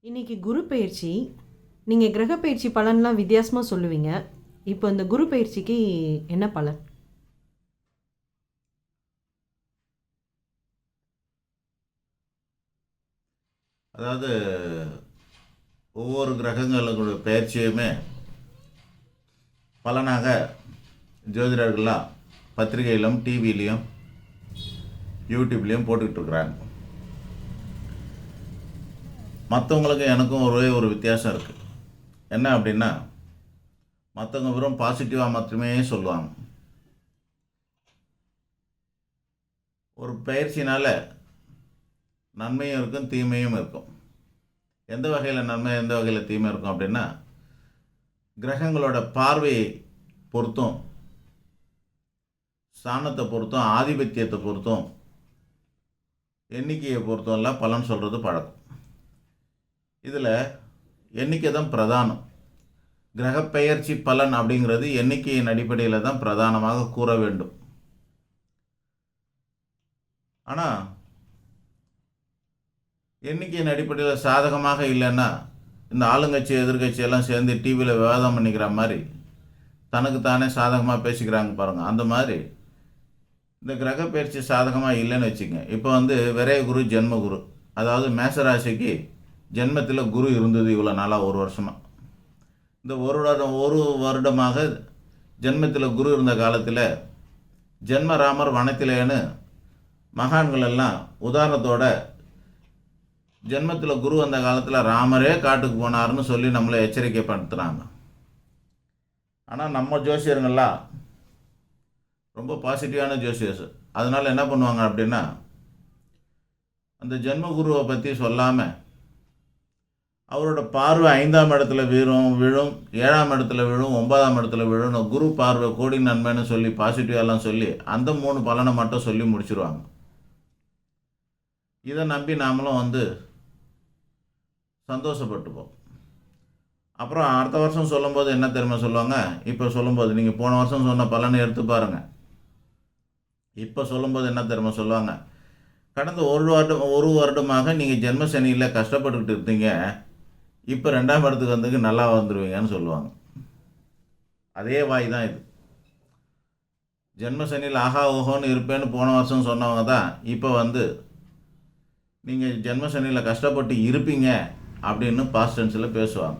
இன்னைக்கு குரு பயிற்சி. நீங்கள் கிரக பயிற்சி பலன்லாம் வித்தியாசமாக சொல்லுவீங்க. இப்போ இந்த குரு பயிற்சிக்கு என்ன பலன்? அதாவது ஒவ்வொரு கிரகங்களோட பயிற்சியுமே பலனாக ஜோதிடர்கள்லாம் பத்திரிகையிலும் டிவிலையும் யூடியூப்லேயும் போட்டுக்கிட்டு இருக்கிறாங்க. மற்றவங்களுக்கு எனக்கும் ஒரே ஒரு வித்தியாசம் இருக்குது. என்ன அப்படின்னா, மற்றவங்க வெறும் பாசிட்டிவாக மட்டுமே சொல்லுவாங்க. ஒரு பயிற்சினால் நன்மையும் இருக்கும், தீமையும் இருக்கும். எந்த வகையில் நன்மை, எந்த வகையில் தீமை இருக்கும் அப்படின்னா, கிரகங்களோட பார்வையை பொறுத்தும், ஸ்தானத்தை பொறுத்தும், ஆதிபத்தியத்தை பொறுத்தும், எண்ணிக்கையை பொறுத்தும் எல்லாம் பலன் சொல்கிறது பழக்கம். இதில் எண்ணிக்கை தான் பிரதானம். கிரகப்பெயர்ச்சி பலன் அப்படிங்கிறது எண்ணிக்கையின் அடிப்படையில் தான் பிரதானமாக கூற வேண்டும். ஆனால் எண்ணிக்கையின் அடிப்படையில் சாதகமாக இல்லைன்னா, இந்த ஆளுங்கட்சி எதிர்கட்சி எல்லாம் சேர்ந்து டிவியில் விவாதம் பண்ணிக்கிற மாதிரி தனக்கு தானே சாதகமாக பேசிக்கிறாங்க பாருங்கள். அந்த மாதிரி இந்த கிரக பயிற்சி சாதகமாக இல்லைன்னு வச்சுங்க. இப்போ விரைய குரு ஜென்ம குரு, அதாவது மேசராசிக்கு ஜென்மத்தில் குரு இருந்தது இவ்வளோ நாளாக, ஒரு வருஷமாக. இந்த ஒரு வருடமாக ஜென்மத்தில் குரு இருந்த காலத்தில் ஜென்மராமர் வனத்திலேன்னு மகான்கள் எல்லாம் உதாரணத்தோட ஜென்மத்தில் குரு வந்த காலத்தில் ராமரே காட்டுக்கு போனார்னு சொல்லி நம்மளை எச்சரிக்கை படுத்துகிறாங்க. ஆனால் நம்ம ஜோசியருங்கள்லாம் ரொம்ப பாசிட்டிவான ஜோசியர்ஸ். அதனால் என்ன பண்ணுவாங்க அப்படின்னா, அந்த ஜென்ம குருவை பற்றி சொல்லாமல் அவரோட பார்வை 5ஆம் இடத்துல விழும், 7ஆம் இடத்துல விழும், 9ஆம் இடத்துல விழும், குரு பார்வை கோடி நன்மைன்னு சொல்லி பாசிட்டிவாலாம் சொல்லி அந்த 3 பலனை மட்டும் சொல்லி முடிச்சிருவாங்க. இதை நம்பி நாமளும் சந்தோஷப்பட்டுப்போம். அப்புறம் அடுத்த வருஷம் சொல்லும்போது என்ன தெரியுமா சொல்லுவாங்க, இப்போ சொல்லும்போது நீங்கள் போன வருஷம் சொன்ன பலனை எடுத்து பாருங்கள். இப்போ சொல்லும்போது என்ன தெரியுமா சொல்லுவாங்க, கடந்த ஒரு வருடமாக நீங்கள் ஜென்ம சனியில் கஷ்டப்பட்டுக்கிட்டு இருந்தீங்க, இப்போ 2ஆம் இடத்துக்கு நல்லா வந்துடுவீங்கன்னு சொல்லுவாங்க. அதே வாய் தான் இது. ஜென்ம சனியில் ஆஹா ஓஹோன்னு இருப்பேன்னு போன வருஷம் சொன்னவங்க தான் இப்போ நீங்கள் ஜென்ம சனியில் கஷ்டப்பட்டு இருப்பீங்க அப்படின்னு பாஸ்ட் டென்ஸில் பேசுவாங்க.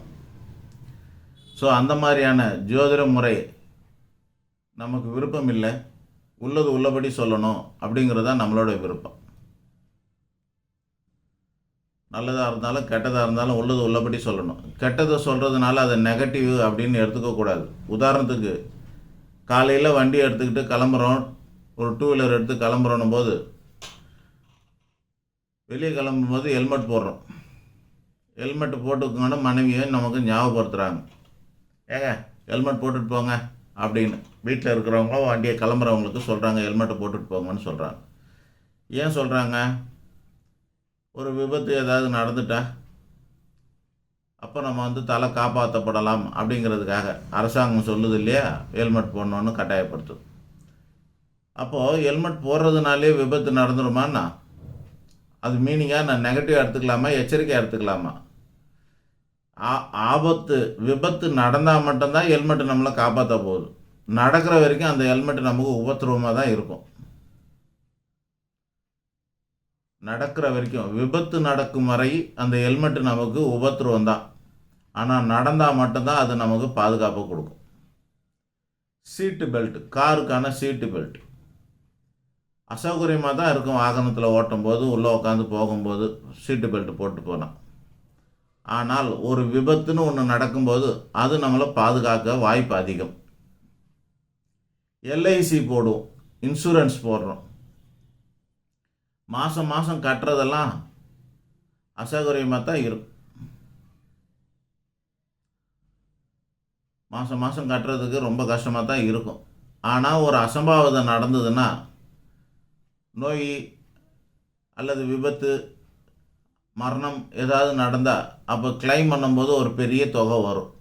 ஸோ அந்த மாதிரியான ஜோதிட முறை நமக்கு விருப்பம் இல்லை. உள்ளது உள்ளபடி சொல்லணும் அப்படிங்கிறது தான் நம்மளோட விருப்பம். நல்லதாக இருந்தாலும் கெட்டதாக இருந்தாலும் உள்ளது உள்ளபடி சொல்லணும். கெட்டதை சொல்கிறதுனால அதை நெகட்டிவ் அப்படின்னு எடுத்துக்கக்கூடாது. உதாரணத்துக்கு, காலையில் வண்டி எடுத்துக்கிட்டு கிளம்புறோம், ஒரு 2 வீலர் எடுத்து கிளம்புறோன்னும் போது வெளியே கிளம்பும்போது ஹெல்மெட் போடுறோம். ஹெல்மெட்டு போட்டுக்கோங்கன்னு மனைவியை நமக்கு ஞாபகப்படுத்துகிறாங்க. ஏங்க ஹெல்மெட் போட்டுட்டு போங்க அப்படின்னு வீட்டில் இருக்கிறவங்களும் வண்டியை கிளம்புறவங்களுக்கு சொல்கிறாங்க, ஹெல்மெட்டை போட்டுட்டு போங்கன்னு சொல்கிறாங்க. ஏன் சொல்கிறாங்க? ஒரு விபத்து ஏதாவது நடந்துட்டா அப்போ நம்ம தலை காப்பாற்றப்படலாம் அப்படிங்கிறதுக்காக அரசாங்கம் சொல்லுது இல்லையா, ஹெல்மெட் போடணுன்னு கட்டாயப்படுத்தும். அப்போது ஹெல்மெட் போடுறதுனாலே விபத்து நடந்துருமான்னா, அது மீனிங்காக நான் நெகட்டிவாக எடுத்துக்கலாமா, எச்சரிக்கையாக எடுத்துக்கலாமா? விபத்து நடந்தால் மட்டும்தான் ஹெல்மெட்டு நம்மளை காப்பாற்ற போகுது. நடக்கிற வரைக்கும் அந்த ஹெல்மெட்டு நமக்கு உபத்திரவமாக தான் இருக்கும். நடக்கிற வரைக்கும், விபத்து நடக்கும் வரை அந்த ஹெல்மெட்டு நமக்கு உபத்திரவம் தான். ஆனால் நடந்தால் மட்டும்தான் அது நமக்கு பாதுகாப்பு கொடுக்கும். சீட்டு பெல்ட், காருக்கான சீட்டு பெல்ட் அசௌகரியமாக தான் இருக்கும். வாகனத்தில் ஓட்டும் போது, உள்ளே உட்காந்து போகும்போது சீட்டு பெல்ட் போட்டு போனால். ஆனால் ஒரு விபத்துன்னு ஒன்று நடக்கும்போது அது நம்மளை பாதுகாக்க வாய்ப்பு அதிகம். எல்ஐசி போடுவோம், இன்சூரன்ஸ் போடுறோம். மாதம் மாதம் கட்டுறதெல்லாம் அசௌகரியமாக தான் இருக்கும். மாதம் மாதம் கட்டுறதுக்கு ரொம்ப கஷ்டமாக தான் இருக்கும். ஆனால் ஒரு அசம்பாவிதம் நடந்ததுன்னா, நோய் அல்லது விபத்து, மரணம் ஏதாவது நடந்தால் அப்போ கிளைம் பண்ணும்போது ஒரு பெரிய தொகை வரும்.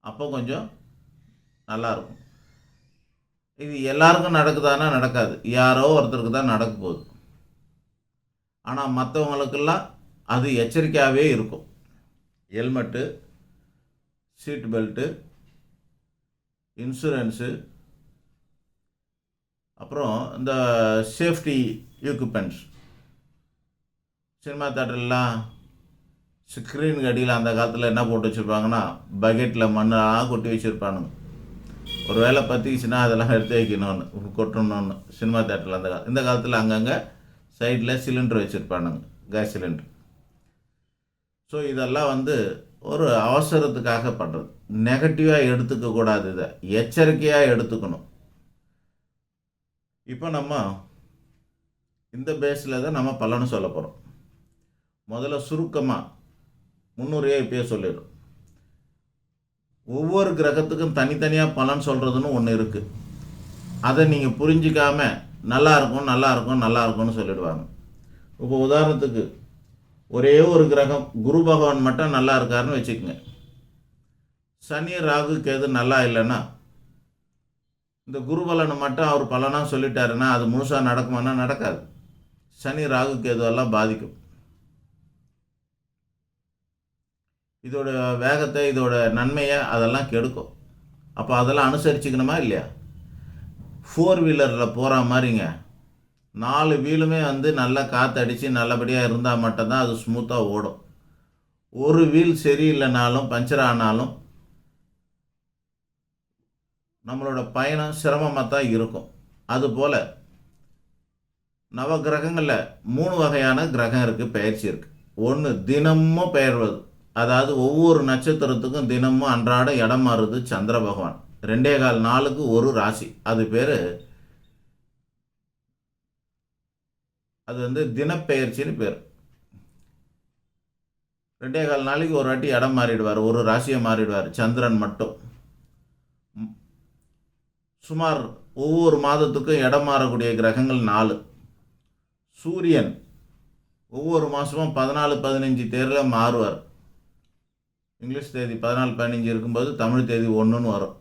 அப்போ கொஞ்சம் நல்லாயிருக்கும். இது எல்லாருக்கும் நடக்குதானா? நடக்காது. யாரோ ஒருத்தருக்கு தான் நடக்க போகுது. ஆனால் மற்றவங்களுக்கெல்லாம் அது எச்சரிக்கையாகவே இருக்கும். ஹெல்மெட்டு, சீட் பெல்ட்டு, இன்சூரன்ஸு, அப்புறம் இந்த சேஃப்டி எக்யூப்மெண்ட்ஸ். சினிமா தேட்டர்லாம் ஸ்க்ரீனுக்கு அடியில் அந்த காலத்தில் என்ன போட்டு வச்சுருப்பாங்கன்னா, பக்கெட்டில் மண்ணெல்லாம் கொட்டி வச்சுருப்பானுங்க. ஒரு வேளை பற்றிக்கிச்சுன்னா அதெல்லாம் எடுத்து வைக்கணும்னு, கொட்டணும்னு. சினிமா தேட்டரில் அந்த காலம். இந்த காலத்தில் அங்கங்கே சைடில் சிலிண்டர் வச்சுருப்பானுங்க, கேஸ் சிலிண்டர். ஸோ இதெல்லாம் ஒரு அவசரத்துக்காக பண்ணுறது. நெகட்டிவாக எடுத்துக்கக்கூடாது, இதை எச்சரிக்கையாக எடுத்துக்கணும். இப்போ நம்ம இந்த பேஸில் தான் நம்ம பலன்னு சொல்ல போகிறோம். முதல்ல சுருக்கமாக முன்னுரையாக இப்பயே சொல்லிடும். ஒவ்வொரு கிரகத்துக்கும் தனித்தனியாக பலன் சொல்கிறதுன்னு ஒன்று இருக்குது. அதை நீங்கள் புரிஞ்சிக்காம நல்லா இருக்கும் நல்லா இருக்கும் நல்லா இருக்கும்னு சொல்லிடுவாங்க. இப்போ உதாரணத்துக்கு ஒரே ஒரு கிரகம் குரு பகவான் மட்டும் நல்லா இருக்காருன்னு வச்சுக்கோங்க. சனி ராகு கேது நல்லா இல்லைன்னா இந்த குரு பலனை மட்டும் அவர் பலனாக சொல்லிட்டாருன்னா அது முழுசாக நடக்குமானா நடக்காது. சனி ராகு கேதுவெல்லாம் பாதிக்கும். இதோட வேகத்தை இதோட நன்மையை அதெல்லாம் கெடுக்கும். அப்போ அதெல்லாம் அனுசரிச்சுக்கணுமா இல்லையா? 4 வீலரில் போகிற மாதிரிங்க, 4 வீலுமே நல்லா காற்றடிச்சு நல்லபடியாக இருந்தால் மட்டும்தான் அது ஸ்மூத்தாக ஓடும். ஒரு வீல் சரியில்லைனாலும் பஞ்சர் ஆனாலும் நம்மளோட பயணம் சிரமமாக தான் இருக்கும். அதுபோல் நவகிரகங்களில் 3 வகையான கிரகம் இருக்குது, பெயர்ச்சி இருக்குது. ஒன்று தினமும் பெயர்வது, அதாவது ஒவ்வொரு நட்சத்திரத்துக்கும் தினமும் அன்றாட இடம் மாறுது சந்திர பகவான். 2.25 நாளுக்கு ஒரு ராசி. அது பேர் அது தினப்பெயர்ச்சின்னு பேர். 2.25 நாளைக்கு ஒரு வாட்டி இடம் மாறிடுவார், ஒரு ராசியை மாறிடுவார் சந்திரன் மட்டும். சுமார் ஒவ்வொரு மாதத்துக்கும் இடம் மாறக்கூடிய கிரகங்கள் 4. சூரியன் ஒவ்வொரு மாதமும் 14-15 தேதியில் மாறுவார். இங்கிலீஷ் தேதி 14-15 இருக்கும்போது தமிழ் தேதி 1ன்னு வரும்.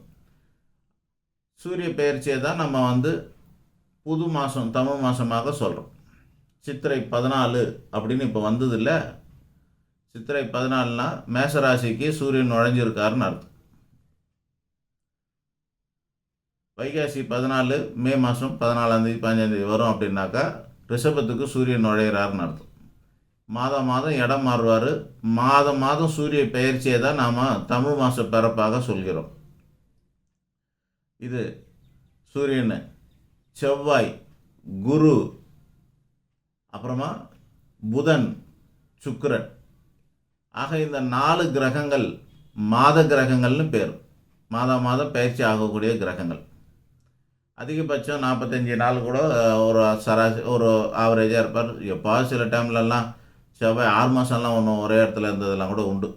சூரிய பெயர்ச்சியை தான் நம்ம புது மாதம் தமிழ் மாதமாக சொல்கிறோம். சித்திரை 14 அப்படின்னு இப்போ வந்ததில்ல. சித்திரை 14னா மேசராசிக்கு சூரியன் நுழைஞ்சிருக்காருன்னு அர்த்தம். வைகாசி 14 மே மாதம் 14ஆம் தேதி 15ஆம் தேதி வரும் அப்படின்னாக்கா ரிஷபத்துக்கு சூரியன் நுழையிறாருன்னு அர்த்தம். மாதம் மாதம் இடம் மாறுவார். மாதம் மாதம் சூரிய பெயர்ச்சியை தான் நாம் தமிழ் மாத பிறப்பாக சொல்கிறோம். இது சூரியன், செவ்வாய், குரு, அப்புறமா புதன், சுக்கிரன் ஆக இந்த 4 கிரகங்கள் மாத கிரகங்கள்னு பேர். மாதம் மாதம் பயிற்சி ஆகக்கூடிய கிரகங்கள். அதிகபட்சம் 45 நாள் கூட ஒரு ஆவரேஜாக இருப்பார். எப்போ சில டைம்லலாம் செவ்வாய் 6 மாதம்லாம் ஒன்றும் ஒரே இடத்துல இருந்ததெல்லாம் கூட உண்டு.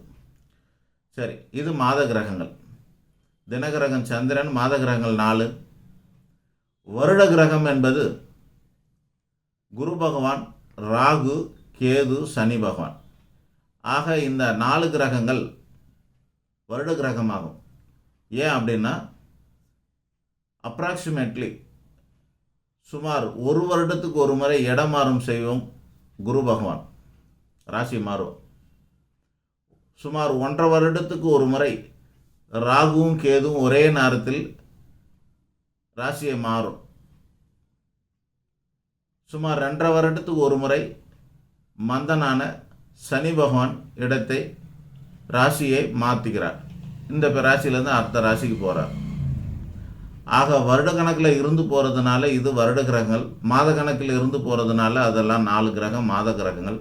சரி, இது மாத கிரகங்கள். தினகிரகம் சந்திரன், மாத கிரகங்கள் 4. வருட கிரகம் என்பது குரு பகவான், ராகு, கேது, சனி பகவான். ஆக இந்த 4 கிரகங்கள் வருட கிரகமாகும். ஏன் அப்படின்னா அப்ராக்சிமேட்லி சுமார் 1 வருடத்துக்கு ஒரு முறை இடம் மாறும் செய்வோம் குரு பகவான், ராசி மாறும். சுமார் 1.5 வருடத்துக்கு ஒரு முறை ராகுவும் கேதுவும் ஒரே நேரத்தில் ராசியை மாறும். சுமார் 2.5 வருடத்துக்கு ஒரு முறை மந்தனான சனி பகவான் இடத்தை ராசியை மாற்றிக்கிறார். இந்த ராசியிலேருந்து அடுத்த ராசிக்கு போகிறார். ஆக வருட கணக்கில் இருந்து போகிறதுனால இது வருட கிரகங்கள். மாத கணக்கில் இருந்து போகிறதுனால அதெல்லாம் 4 கிரகம் மாத கிரகங்கள்.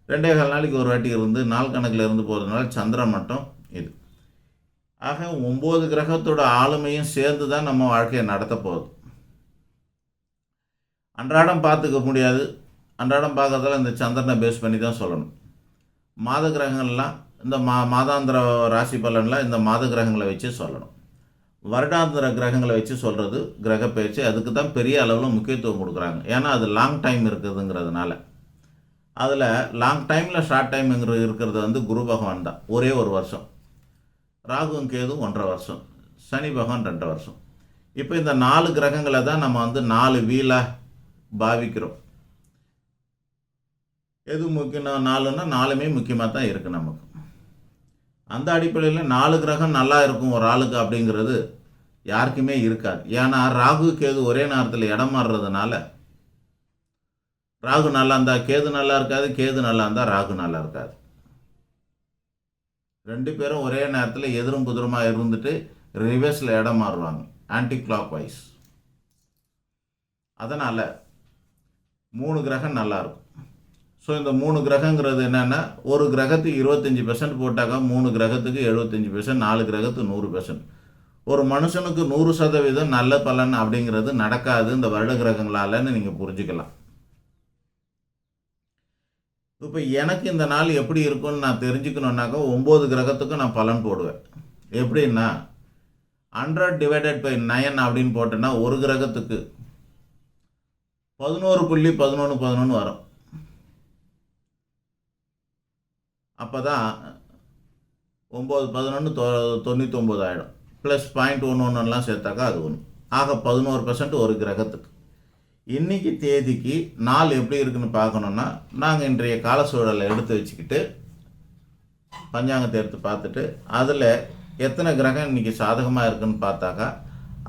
2.25 நாளைக்கு ஒரு வாட்டி இருந்து நாள் கணக்கில் இருந்து போகிறதுனால சந்திரன் மட்டும் இது. ஆக 9 கிரகத்தோட ஆளுமையும் சேர்ந்து தான் நம்ம வாழ்க்கையை நடத்த போகுது. அன்றாடம் பார்த்துக்க முடியாது. அன்றாடம் பார்க்கறதால இந்த சந்திரனை பேஸ் பண்ணி தான் சொல்லணும். மாத கிரகங்கள்லாம் இந்த மாதாந்திர ராசி பலன்லாம் இந்த மாத கிரகங்களை வச்சு சொல்லணும். வருடாந்திர கிரகங்களை வச்சு சொல்கிறது கிரக பயிற்சி. அதுக்கு தான் பெரிய அளவில் முக்கியத்துவம் கொடுக்குறாங்க. ஏன்னா அது லாங் டைம் இருக்குதுங்கிறதுனால. அதில் லாங் டைமில் ஷார்ட் டைம் இருக்கிறது குரு பகவான் தான், ஒரே ஒரு வருஷம். ராகுவும் கேதுவும் 1.5 வருஷம். சனி பகவான் 2.5 வருஷம். இப்போ இந்த 4 கிரகங்களை தான் நம்ம 4 வீலாக பாவிக்கிறோம். எது முக்கியம் 4ன்னா 4மே முக்கியமாக தான் இருக்குது நமக்கு. அந்த அடிப்படையில் 4 கிரகம் நல்லா இருக்கும் ஒரு ஆளுக்கு அப்படிங்கிறது யாருக்குமே இருக்காது. ஏன்னா ராகு கேது ஒரே நேரத்தில் இடம் மாறுறதுனால ராகு நல்லா இருந்தால் கேது நல்லா இருக்காது, கேது நல்லா இருந்தால் ராகு நல்லா இருக்காது. 2 பேரும் ஒரே நேரத்தில் எதிரும் புதிருமாக இருந்துட்டு ரிவர்ஸில் இடம் மாறுவாங்க, ஆன்டி கிளாக் வைஸ். அதனால் 3 கிரகம் நல்லாயிருக்கும். ஸோ இந்த 3 கிரகங்கிறது என்னென்னா, ஒரு கிரகத்துக்கு 25% போட்டாக்கா 3 கிரகத்துக்கு 75%, 4 கிரகத்துக்கு 100%. ஒரு மனுஷனுக்கு 100% நல்ல பலன் அப்படிங்கிறது நடக்காது இந்த வருட கிரகங்களாலன்னு நீங்கள் புரிஞ்சுக்கலாம். இப்போ எனக்கு இந்த நாள் எப்படி இருக்குன்னு நான் தெரிஞ்சுக்கணுன்னாக்கா 9 கிரகத்துக்கும் நான் பலன் போடுவேன். எப்படின்னா 100/9 அப்படின்னு போட்டேன்னா ஒரு கிரகத்துக்கு 11.1111 வரும். அப்போ தான் 9 11 99 ஆகிடும். ப்ளஸ் 0.11 சேர்த்தாக்கா அது 1. ஆக 11% ஒரு கிரகத்துக்கு. இன்றைக்கி தேதிக்கு நாள் எப்படி இருக்குன்னு பார்க்கணுன்னா, நாங்கள் இன்றைய கால சூழலை எடுத்து வச்சுக்கிட்டு பஞ்சாங்கத்தை எடுத்து பார்த்துட்டு அதில் எத்தனை கிரகம் இன்றைக்கி சாதகமாக இருக்குதுன்னு பார்த்தாக்கா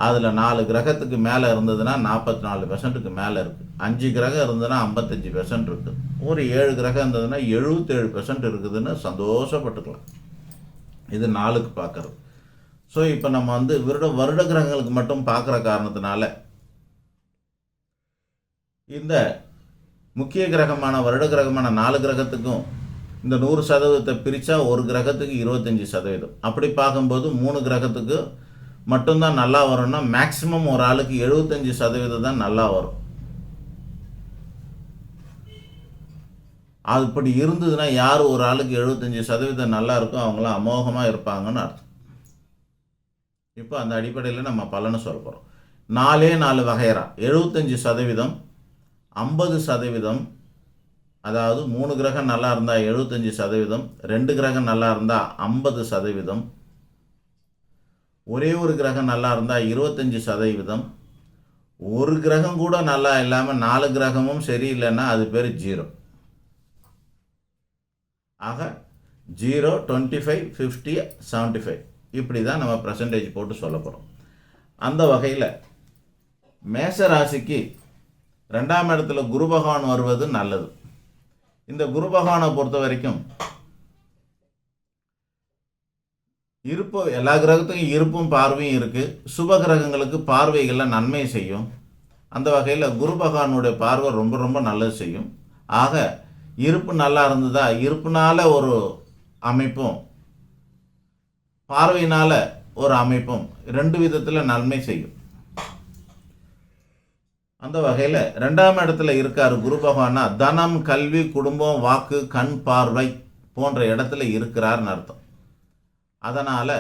அதில் 4 கிரகத்துக்கு மேலே இருந்ததுன்னா 44%க்கு மேலே இருக்குது. 5 கிரகம் இருந்ததுன்னா 55% இருக்குது. ஒரு 7 கிரகம் இருந்ததுன்னா 77% இருக்குதுன்னு சந்தோஷப்பட்டுக்கலாம். இது நாளுக்கு பார்க்குறது. ஸோ இப்போ நம்ம வந்து வருட கிரகங்களுக்கு மட்டும் பார்க்குற காரணத்தினால இந்த முக்கிய கிரகமான வருட கிரகமான 4 கிரகத்துக்கும் இந்த 100% பிரித்தா ஒரு கிரகத்துக்கு 25%. அப்படி பார்க்கும்போது 3 கிரகத்துக்கு மட்டும்தான் நல்லா வரும்னா மேக்சிமம் ஒரு ஆளுக்கு 75% தான் நல்லா வரும். அப்படி இருந்ததுன்னா யார் ஒரு ஆளுக்கு 75% நல்லா இருக்கும் அவங்களாம் அமோகமாக இருப்பாங்கன்னு அர்த்தம். இப்போ அந்த அடிப்படையில் நம்ம பலனை சொல்ல போகிறோம். 4 வகையறா 75%, 50%, அதாவது 3 கிரகம் நல்லா இருந்தால் 75%, 2 கிரகம் நல்லா இருந்தால் 50%, ஒரே ஒரு கிரகம் நல்லா இருந்தால் 25%, ஒரு கிரகம் கூட நல்லா இல்லாமல் 4 கிரகமும் சரியில்லைன்னா அது பேர் 0. ஆக 0, 25, 50, 75 இப்படி தான் நம்ம பர்சன்டேஜ் போட்டு சொல்ல போகிறோம். அந்த வகையில் மேஷ ராசிக்கு 2ஆம் இடத்துல குரு பகவான் வருவது நல்லது. இந்த குரு பகவானை பொறுத்த வரைக்கும் எல்லா கிரகத்துக்கும் இருப்பும் பார்வையும் இருக்குது. சுப கிரகங்களுக்கு பார்வைகளில் நன்மை செய்யும். அந்த வகையில் குரு பகவானுடைய பார்வை ரொம்ப ரொம்ப நல்லது செய்யும். ஆக இருப்பு நல்லா இருந்ததா, இருப்புனால ஒரு அமைப்பும் பார்வையினால் ஒரு அமைப்பும் 2 விதத்தில் நன்மை செய்யும். அந்த வகையில் 2ஆம் இடத்துல இருக்கார் குரு பகவானா தனம், கல்வி, குடும்பம், வாக்கு, கண் பார்வை போன்ற இடத்துல இருக்கிறார்னு அர்த்தம். அதனால்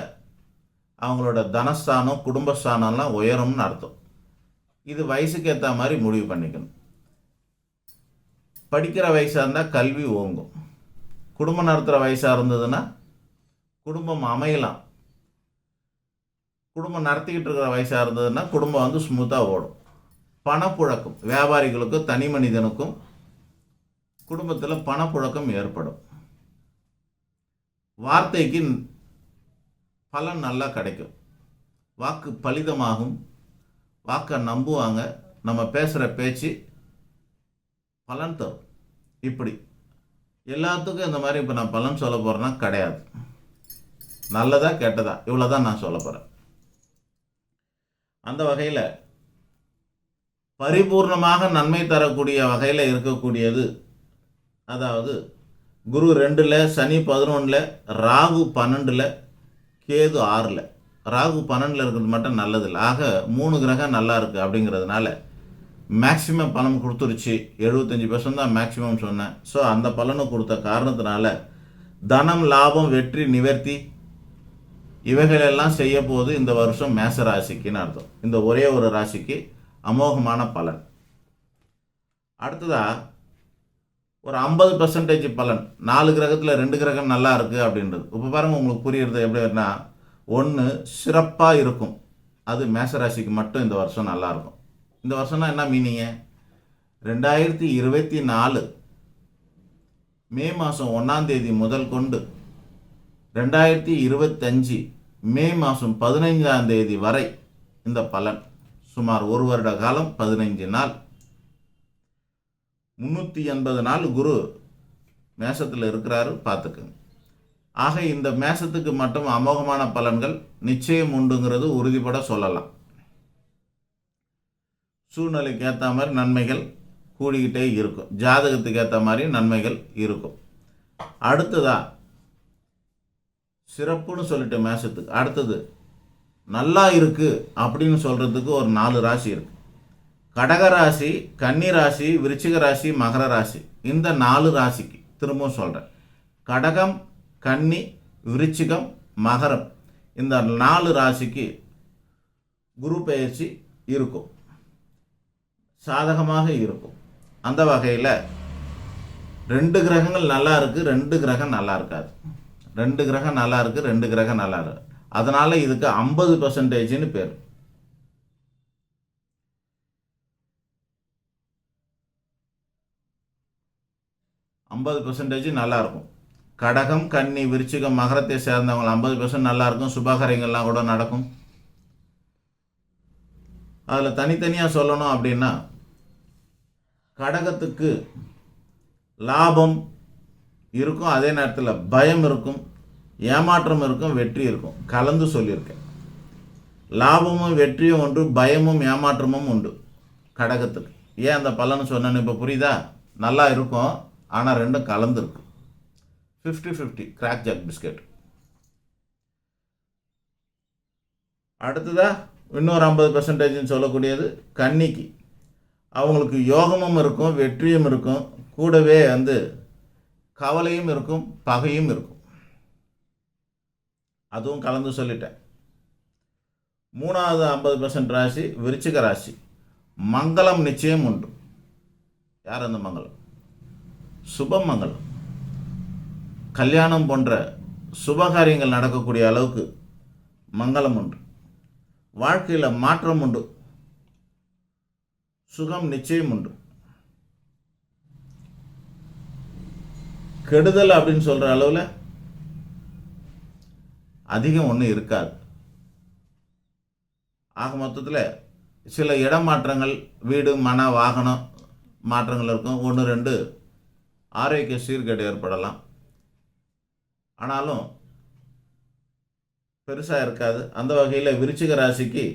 அவங்களோட தனஸ்தானம், குடும்பஸ்தானம்லாம் உயரும்னு அர்த்தம். இது வயசுக்கு ஏற்ற மாதிரி முடிவு பண்ணிக்கணும். படிக்கிற வயசாக இருந்தால் கல்வி ஓங்கும். குடும்பம் நடத்துகிற வயசாக இருந்ததுன்னா குடும்பம் அமையலாம். குடும்பம் நடத்திக்கிட்டு இருக்கிற வயசாக இருந்ததுன்னா குடும்பம் வந்து ஸ்மூத்தாக ஓடும். பணப்புழக்கம், வியாபாரிகளுக்கும் தனி மனிதனுக்கும் குடும்பத்தில் பணப்புழக்கம் ஏற்படும். வார்த்தைக்கு பலன் நல்லா கிடைக்கும். வாக்கு பலிதமாகும். வாக்கை நம்புவாங்க. நம்ம பேசுகிற பேச்சு பலன் தரும். இப்படி எல்லாத்துக்கும் இந்த மாதிரி இப்போ நான் பலன் சொல்ல போகிறேன்னா கிடையாது. நல்லதா கெட்டதா இவ்வளோ தான் நான் சொல்ல போகிறேன். அந்த வகையில் பரிபூர்ணமாக நன்மை தரக்கூடிய வகையில் இருக்கக்கூடியது, அதாவது குரு 2ல், சனி 11ல், ராகு 12ல், கேது 6ல். ராகு 12ல் இருக்கிறது மட்டும் நல்லதில்லை. ஆக 3 கிரகம் நல்லா இருக்குது. அப்படிங்கிறதுனால மேக்சிமம் பலன் கொடுத்துருச்சு. 75% தான் மேக்சிமம் சொன்னேன். ஸோ அந்த பலனை கொடுத்த காரணத்தினால தனம், லாபம், வெற்றி, நிவர்த்தி இவைகளெல்லாம் செய்ய போது இந்த வருஷம் மேச ராசிக்குன்னு அர்த்தம். இந்த ஒரே ஒரு ராசிக்கு அமோகமான பலன். அடுத்ததாக ஒரு 50% பலன். 4 கிரகத்தில் 2 கிரகம் நல்லா இருக்குது அப்படின்றது. இப்போ பாருங்கள், உங்களுக்கு புரியுறது எப்படின்னா, 1 சிறப்பாக இருக்கும். அது மேசராசிக்கு மட்டும் இந்த வருஷம் நல்லாயிருக்கும். இந்த வருஷம்னா என்ன மீனிங்க, 2024 மே மாதம் 1ஆம் தேதி முதல் கொண்டு 2025 மே மாதம் 15ஆம் தேதி வரை இந்த பலன் சுமார் 1 வருட காலம் 15 நாள் 380 நாள் குரு மேசத்தில் இருக்கிறாரு, பார்த்துக்குங்க. ஆக இந்த மேசத்துக்கு மட்டும் அமோகமான பலன்கள் நிச்சயம் உண்டுங்கிறது உறுதிப்பட சொல்லலாம். சூழ்நிலைக்கு ஏற்ற மாதிரி நன்மைகள் கூடிக்கிட்டே இருக்கும், ஜாதகத்துக்கு ஏற்ற மாதிரி நன்மைகள் இருக்கும். அடுத்ததா சிறப்புன்னு சொல்லிட்டு மேசத்துக்கு அடுத்தது நல்லா இருக்கு அப்படின்னு சொல்றதுக்கு ஒரு 4 ராசி இருக்கு. கடக ராசி, கன்னி ராசி, விருச்சிக ராசி, மகர ராசி. இந்த 4 ராசிக்கு திரும்பவும் சொல்கிறேன், கடகம், கன்னி, விருச்சிகம், மகரம், இந்த 4 ராசிக்கு குரு பெயர்ச்சி இருக்கும், சாதகமாக இருக்கும். அந்த வகையில் 2 கிரகங்கள் நல்லா இருக்குது, 2 கிரகம் நல்லா இருக்காது. 2 கிரகம் நல்லா இருக்குது, 2 கிரகம் நல்லா இருக்கு. அதனால் இதுக்கு 50%ன்னு பேர். நல்லா இருக்கும். கடகம், கன்னி, விருச்சிகம், மகரத்தை சேர்ந்தவங்க 50% நல்லா இருக்கும். சுபகாரியங்கள்லாம் கூட நடக்கும். அதில் தனித்தனியாக சொல்லணும் அப்படின்னா, கடகத்துக்கு லாபம் இருக்கும், அதே நேரத்தில் பயம் இருக்கும், ஏமாற்றம் இருக்கும், வெற்றி இருக்கும். கலந்து சொல்லியிருக்கேன். லாபமும் வெற்றியும் உண்டு, பயமும் ஏமாற்றமும் உண்டு கடகத்துக்கு. ஏன் அந்த பலன் சொன்னேன்னு இப்போ புரியுதா? நல்லா இருக்கும், ஆனால் 2 கலந்துருக்கு. 50-50 கிராக் ஜாக் பிஸ்கெட். அடுத்ததா இன்னொரு 50%ன்னு சொல்லக்கூடியது கன்னிக்கு. அவங்களுக்கு யோகமும் இருக்கும், வெற்றியும் இருக்கும், கூடவே கவலையும் இருக்கும், பகையும் இருக்கும். அதுவும் கலந்து சொல்லிட்டேன். 3வது 50% ராசி விருச்சிக ராசி. மங்களம் நிச்சயம் உண்டு. யார் அந்த மங்களம்? சுபமங்கலம், கல்யாணம் போன்ற சுபகாரியங்கள் நடக்கக்கூடிய அளவுக்கு மங்களம் உண்டு. வாழ்க்கையில் மாற்றம் உண்டு, சுகம் நிச்சயம் உண்டு. கெடுதல் அப்படின்னு சொல்கிற அளவில் அதிகம் ஒன்றும் இருக்காது. ஆக மொத்தத்தில் சில இடமாற்றங்கள், வீடு, மன, வாகனம் மாற்றங்கள் இருக்கும். 1-2 ஆரோக்கிய சீர்கேடு ஏற்படலாம், ஆனாலும் பெருசாக இருக்காது. அந்த வகையில் விருச்சிக ராசிக்கு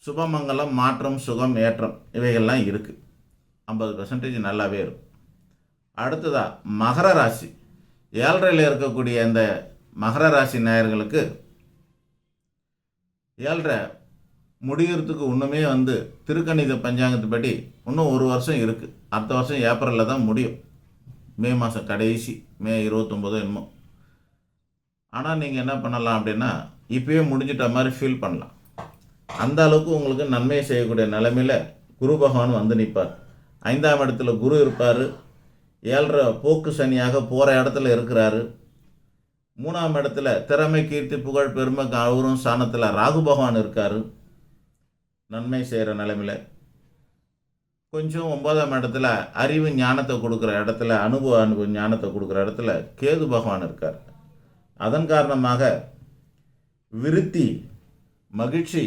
சுபமங்கலம், மாற்றம், சுகம், ஏற்றம் இவைகள்லாம் இருக்குது. 50% நல்லாவே இருக்கும். அடுத்ததாக மகர ராசி. 7ல் இருக்கக்கூடிய இந்த மகர ராசி நேயர்களுக்கு 7 முடிகிறதுக்கு இன்னுமே திருக்கணித பஞ்சாங்கத்துப்படி இன்னும் 1 வருஷம் இருக்குது. அடுத்த வருஷம் ஏப்ரலில் தான் முடியும், மே மாதம் கடைசி, மே 29 என்னமோ. ஆனால் நீங்கள் என்ன பண்ணலாம் அப்படின்னா, இப்போயே முடிஞ்சிட்ட மாதிரி ஃபீல் பண்ணலாம். அந்த அளவுக்கு உங்களுக்கு நன்மையை செய்யக்கூடிய நிலைமையில் குரு பகவான் நிற்பார். 5ஆம் இடத்துல குரு இருப்பார். 7 போக்கு சனியாக போகிற இடத்துல இருக்கிறாரு. 3ஆம் இடத்துல திறமை, கீர்த்தி, புகழ், பெருமை, அவரும் ஸ்தானத்தில் ராகு பகவான் இருக்கார். நன்மை செய்கிற நிலைமையில் கொஞ்சம் 9ஆம் இடத்துல அறிவு ஞானத்தை கொடுக்குற இடத்துல, அனுபவ ஞானத்தை கொடுக்குற இடத்துல கேது பகவான் இருக்கார். அதன் காரணமாக விருத்தி, மகிழ்ச்சி,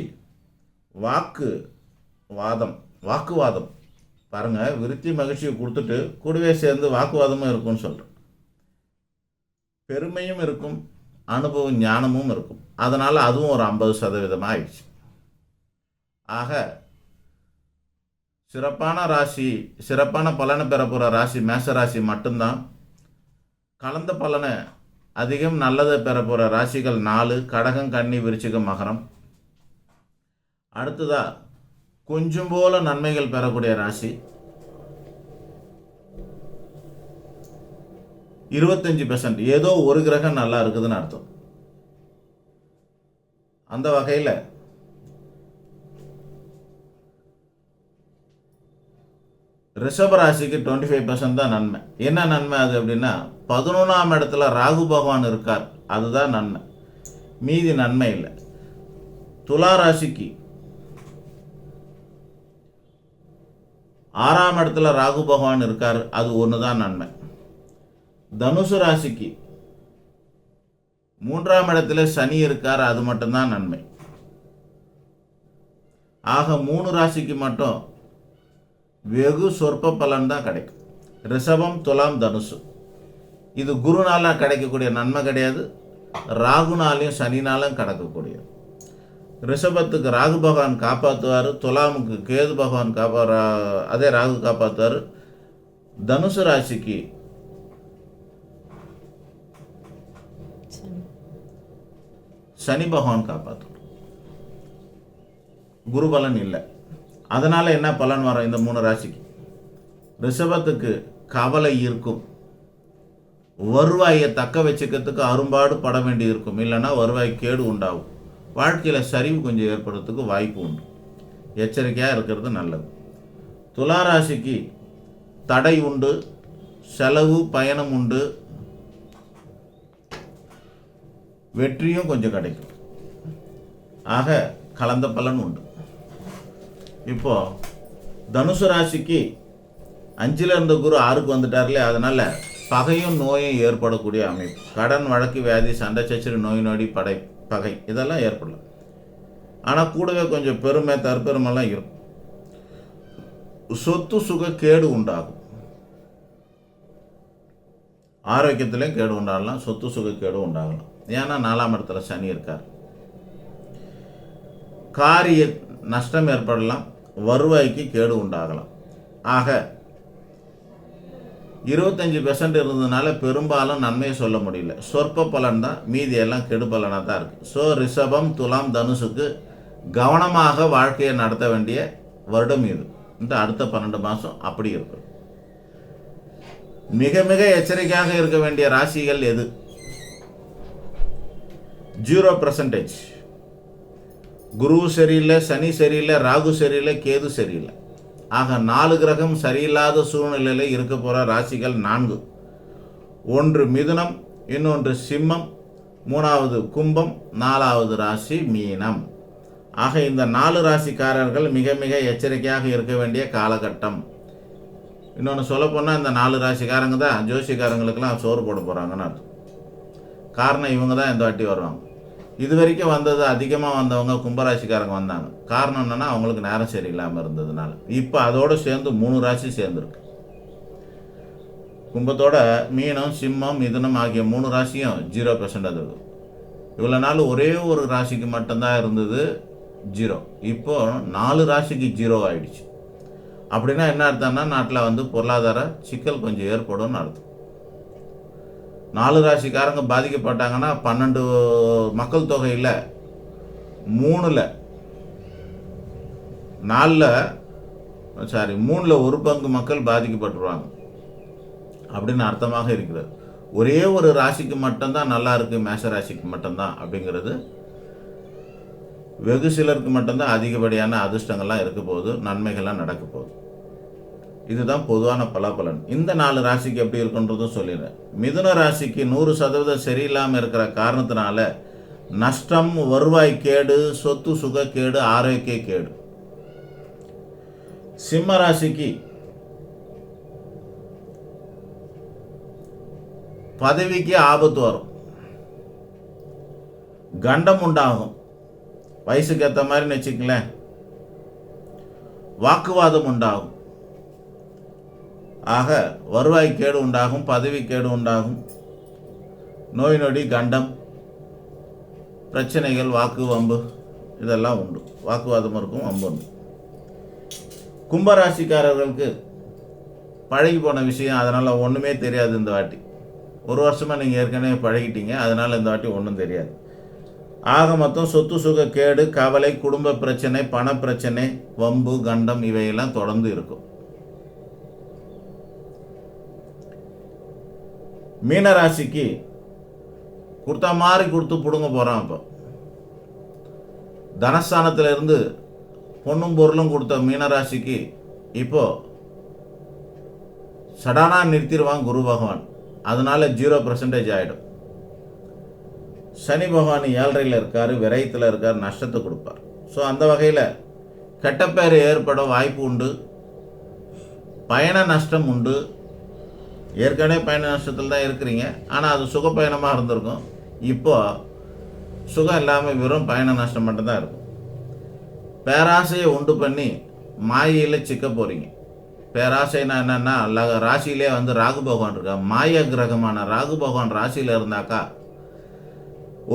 வாக்குவாதம் பாருங்கள், விருத்தி மகிழ்ச்சியை கொடுத்துட்டு கூடவே சேர்ந்து வாக்குவாதமும் இருக்கும்னு சொல்கிறேன். பெருமையும் இருக்கும், அனுபவம் ஞானமும் இருக்கும். அதனால் அதுவும் ஒரு 50% ஆயிடுச்சு. ஆக சிறப்பான ராசி, சிறப்பான பலனை பெற போகிற ராசி மேச ராசி மட்டும்தான். கலந்த பலனை அதிகம் நல்லதை பெற போகிற ராசிகள் 4: கடகம், கன்னி, விருச்சிகம், மகரம். அடுத்ததா கொஞ்சம் போல நன்மைகள் பெறக்கூடிய ராசி 25%. ஏதோ ஒரு கிரகம் நல்லா இருக்குதுன்னு அர்த்தம். அந்த வகையில் ரிஷப ராசிக்கு 25% தான் நன்மை. என்ன நன்மை அது அப்படின்னா, 11ஆம் இடத்துல ராகு பகவான் இருக்கார், அதுதான் நன்மை. மீதி நன்மை இல்லை. துலா ராசிக்கு 6ஆம் இடத்துல ராகு பகவான் இருக்கார், அது ஒன்று தான் நன்மை. தனுசு ராசிக்கு 3ஆம் இடத்துல சனி இருக்கார், அது மட்டும்தான் நன்மை. ஆக 3 ராசிக்கு மட்டும் வெகு சொற்ப பலன் தான் கிடைக்கும். ரிஷபம், துலாம், தனுசு இது குருனால கிடைக்கக்கூடிய நன்மை கிடையாது, ராகுனாலையும் சனினாலும் கிடைக்கக்கூடியது. ரிஷபத்துக்கு ராகு பகவான் காப்பாற்றுவார், துலாமுக்கு கேது பகவான் அதே ராகு காப்பாற்றுவார். தனுசு ராசிக்கு சனி பகவான் காப்பாற்றுவார், குரு பலன் இல்லை. அதனால் என்ன பலன் வரும் இந்த 3 ராசிக்கு? ரிஷபத்துக்கு கவலை இருக்கும், வருவாயை தக்க வச்சுக்கிறதுக்கு அரும்பாடு பட வேண்டி இருக்கும், இல்லைன்னா வருவாய் கேடு உண்டாகும், வாழ்க்கையில் சரிவு கொஞ்சம் ஏற்படுறதுக்கு வாய்ப்பு உண்டு. எச்சரிக்கையாக இருக்கிறது நல்லது. துலா ராசிக்கு தடை உண்டு, செலவு பயணம் உண்டு, வெற்றியும் கொஞ்சம் கிடைக்கும். ஆக கலந்த பலன் உண்டு. இப்போ தனுசு ராசிக்கு 5ல் இருந்த குரு 6க்கு வந்துட்டார்லே, அதனால் பகையும் நோயும் ஏற்படக்கூடிய அமைப்பு. கடன், வழக்கு, வியாதி, சண்டை சச்சரவு, நோய் நொடி, பகை இதெல்லாம் ஏற்படலாம். ஆனால் கூடவே கொஞ்சம் பெருமை தற்பெருமெல்லாம் இருக்கும். சொத்து சுக கேடு உண்டாகும், ஆரோக்கியத்திலையும் கேடு உண்டாகலாம், சொத்து சுக கேடு உண்டாகலாம். ஏன்னா 4ஆம் இடத்துல சனி இருக்கார். காரிய நஷ்டம் ஏற்படலாம், வருவாய்க்கு கேடு உண்டாகலாம். ஆக 25% இருந்ததுனால பெரும்பாலும் நன்மையை சொல்ல முடியல, சொற்ப பலன் தான், மீதி எல்லாம் கெடு பலனாக தான் இருக்குது. ஸோ ரிஷபம், துலாம், தனுசுக்கு கவனமாக வாழ்க்கையை நடத்த வேண்டிய வருடம் இது. இந்த அடுத்த 12 மாதம் அப்படி இருக்கு. மிக மிக எச்சரிக்கையாக இருக்க வேண்டிய ராசிகள் எது? 0%. குரு சரியில்லை, சனி சரியில்லை, ராகு சரியில்லை, கேது சரியில்லை. ஆக 4 கிரகம் சரியில்லாத சூழ்நிலையில் இருக்க போகிற ராசிகள் 4. ஒன்று மிதுனம், இன்னொன்று சிம்மம், 3வது கும்பம், 4வது ராசி மீனம். ஆக இந்த 4 ராசிக்காரர்கள் மிக மிக எச்சரிக்கையாக இருக்க வேண்டிய காலகட்டம். இன்னொன்று சொல்லப்போனால் இந்த 4 ராசிக்காரங்க தான் ஜோசிக்காரங்களுக்கெல்லாம் சோறு போட போகிறாங்கன்னு அர்த்தம். காரணம் இவங்க தான் இந்த வாட்டி வருவாங்க. இது வரைக்கும் வந்தது அதிகமாக வந்தவங்க கும்பராசிக்காரங்க வந்தாங்க. காரணம் என்னென்னா அவங்களுக்கு நேரம் சரியில்லாமல் இருந்ததுனால. இப்போ அதோடு சேர்ந்து 3 ராசி சேர்ந்துருக்கு. கும்பத்தோட மீனம், சிம்மம், மிதுனம் ஆகிய 3 ராசியும் 0% அது. இவ்வளோ நாள் ஒரே ஒரு ராசிக்கு மட்டும்தான் இருந்தது 0. இப்போ 4 ராசிக்கு 0 ஆயிடுச்சு. அப்படின்னா என்ன அர்த்தம்னா நாட்டில் பொருளாதார சிக்கல் கொஞ்சம் ஏற்படும்னு அர்த்தம். 4 ராசிக்காரங்க பாதிக்கப்பட்டாங்கன்னா 12 மக்கள் தொகையில் 3ல் ஒரு பங்கு மக்கள் பாதிக்கப்பட்டுருவாங்க அப்படின்னு அர்த்தமாக இருக்கிறது. ஒரே ஒரு ராசிக்கு மட்டும்தான் நல்லா இருக்குது, மேஷ ராசிக்கு மட்டும்தான் அப்படிங்கிறது. வெகு சிலருக்கு மட்டும்தான் அதிகப்படியான அதிர்ஷ்டங்கள்லாம் இருக்க போகுது, நன்மைகள்லாம் நடக்க போகுது. இதுதான் பொதுவான பலாபலன். இந்த 4 ராசிக்கு எப்படி இருக்குன்றதும் சொல்லிடுறேன். மிதுன ராசிக்கு 100% சரியில்லாமல் இருக்கிற காரணத்தினால நஷ்டம், வருவாய் கேடு, சொத்து சுக கேடு, ஆரோக்கிய கேடு. சிம்ம ராசிக்கு பதவிக்கு ஆபத்து வரும், கண்டம் உண்டாகும், வயசுக்கு ஏற்ற மாதிரி வச்சுக்கங்களேன், வாக்குவாதம் உண்டாகும். ஆக வருவாய் கேடு உண்டாகும், பதவி கேடு உண்டாகும், நோய் நொடி, கண்டம், பிரச்சனைகள், வாக்கு வம்பு இதெல்லாம் உண்டு. வாக்குவாதம் இருக்கும், வம்பு உண்டு. கும்பராசிக்காரர்களுக்கு பழகி போன விஷயம், அதனால் ஒன்றுமே தெரியாது இந்த வாட்டி. 1 வருஷமாக நீங்கள் ஏற்கனவே பழகிட்டீங்க, அதனால் இந்த வாட்டி ஒன்றும் தெரியாது. ஆக மொத்தம் சொத்து சுக கேடு, கவலை, குடும்ப பிரச்சனை, பண பிரச்சனை, வம்பு, கண்டம் இவையெல்லாம் தொடர்ந்து இருக்கும். மீனராசிக்கு கொடுத்தா மாதிரி கொடுத்து பிடுங்க போகிறான். இப்போ தனஸ்தானத்தில் இருந்து பொண்ணும் பொருளும் கொடுத்த மீனராசிக்கு இப்போ சடானா நிறுத்திடுவான் குரு பகவான். அதனால 0% ஆகிடும். சனி பகவான் 7ல் இருக்கார், விரயத்தில் இருக்கார், நஷ்டத்தை கொடுப்பார். ஸோ அந்த வகையில் கெட்டப்பேர் ஏற்பட வாய்ப்பு உண்டு, பயண நஷ்டம் உண்டு, ஏற்கனவே பயண நஷ்டத்தில் தான் இருக்கிறீங்க, ஆனால் அது சுகப்பயணமாக இருந்திருக்கும். இப்போ சுகம் இல்லாமல் வெறும் பயண நஷ்டம் மட்டும்தான் இருக்கும். பேராசையை உண்டு பண்ணி மாயையில் சிக்க போகிறீங்க. பேராசைனா என்னென்னா, ராசியிலே ராகு பகவான் இருக்கா, மாய கிரகமான ராகு பகவான் ராசியில் இருந்தாக்கா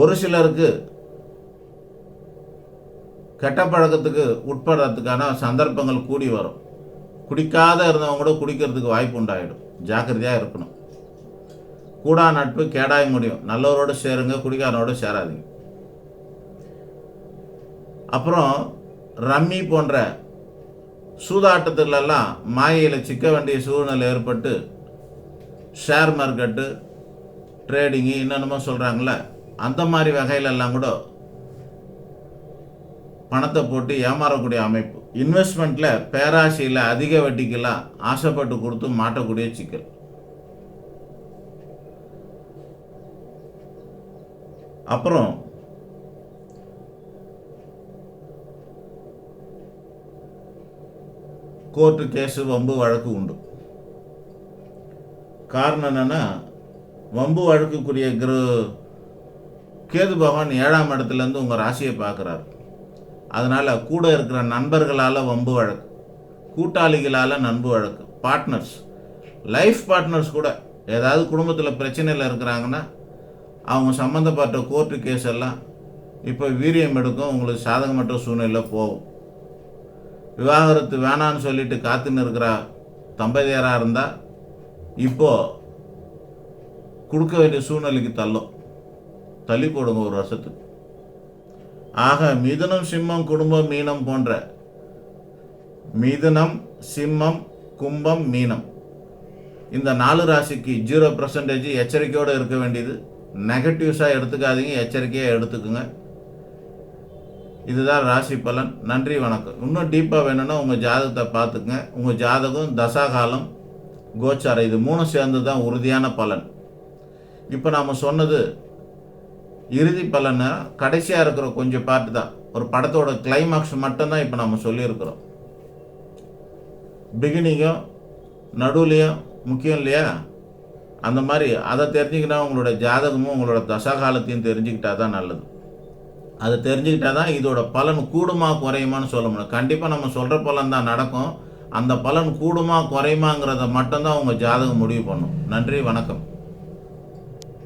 ஒரு சிலருக்கு கெட்ட பழக்கத்துக்கு உட்படுறதுக்கான சந்தர்ப்பங்கள் கூடி வரும். குடிக்காத இருந்தவங்க கூட குடிக்கிறதுக்கு வாய்ப்பு உண்டாயிடும். ஜாக்கிரதையாக இருக்கணும். கூடா நட்பு கேடாய் முடியும். நல்லவரோடு சேருங்க, குடிக்காரனோடு சேராதீங்க. அப்புறம் ரம்மி போன்ற சூதாட்டத்திலெல்லாம் மாயையில் சிக்க வேண்டிய சூழ்நிலை ஏற்பட்டு ஷேர் மார்க்கெட்டு, ட்ரேடிங்கு என்னென்னமோ சொல்கிறாங்கள, அந்த மாதிரி வகையிலெல்லாம் கூட பணத்தை போட்டு ஏமாறக்கூடிய அமைப்பு. இன்வெஸ்ட்மெண்ட்டில் பேராசையில் அதிக வட்டிக்கெல்லாம் ஆசைப்பட்டு கொடுத்து மாட்டக்கூடிய சிக்கல். அப்புறம் கோர்ட்டு கேஸு, வம்பு வழக்கு உண்டு. காரணம் என்னென்னா, வம்பு வழக்குக்குரிய கேது பகவான் 7ஆம் இடத்துலேருந்து உங்கள் ராசியை பார்க்குறாரு. அதனால் கூட இருக்கிற நண்பர்களால் வம்பு வழக்கு, கூட்டாளிகளால் நண்பு வழக்கு, பார்ட்னர்ஸ், லைஃப் பார்ட்னர்ஸ் கூட ஏதாவது குடும்பத்தில் பிரச்சனையில் இருக்கிறாங்கன்னா அவங்க சம்மந்தப்பட்ட கோர்ட்டு கேஸ் எல்லாம் இப்போ வீரியம் எடுக்கும். உங்களுக்கு சாதகமற்ற சூழ்நிலை போகும். விவாகரத்து வேணான்னு சொல்லிட்டு காத்துன்னு இருக்கிற தம்பதியராக இருந்தால் இப்போது கொடுக்க வேண்டிய சூழ்நிலைக்கு தள்ளி போடுங்க ஒரு வருஷத்துக்கு. ஆக மிதுனம், சிம்மம், குடும்பம், மீனம் போன்ற மிதுனம், சிம்மம், கும்பம், மீனம் இந்த 4 ராசிக்கு 0% எச்சரிக்கையோடு இருக்க வேண்டியது. நெகட்டிவ்ஸாக எடுத்துக்காதீங்க, எச்சரிக்கையாக எடுத்துக்குங்க. இதுதான் ராசி பலன். நன்றி, வணக்கம். இன்னும் டீப்பாக வேணும்னா உங்கள் ஜாதகத்தை பார்த்துக்குங்க. உங்கள் ஜாதகம், தசாகாலம், கோச்சாரம் இது 3 சேர்ந்து தான் உறுதியான பலன். இப்போ நாம் சொன்னது இறுதி பலனை கடைசியாக இருக்கிற கொஞ்சம் பார்ட்டு தான். ஒரு படத்தோட கிளைமாக்ஸ் மட்டும்தான் இப்போ நம்ம சொல்லியிருக்கிறோம். பிகினிங்கும் நடுவுலையும் முக்கியம் இல்லையா? அந்த மாதிரி அதை தெரிஞ்சுக்கிட்டா உங்களோட ஜாதகமும் உங்களோட தசாகாலத்தையும் தெரிஞ்சுக்கிட்டா தான் நல்லது. அதை தெரிஞ்சுக்கிட்டா தான் இதோட பலன் கூடுமா குறையுமான்னு சொல்ல முடியும். கண்டிப்பாக நம்ம சொல்கிற பலன் தான் நடக்கும். அந்த பலன் கூடுமா குறையுமாங்கிறத மட்டும்தான் உங்கள் ஜாதகம் முடிவு பண்ணும். நன்றி, வணக்கம்.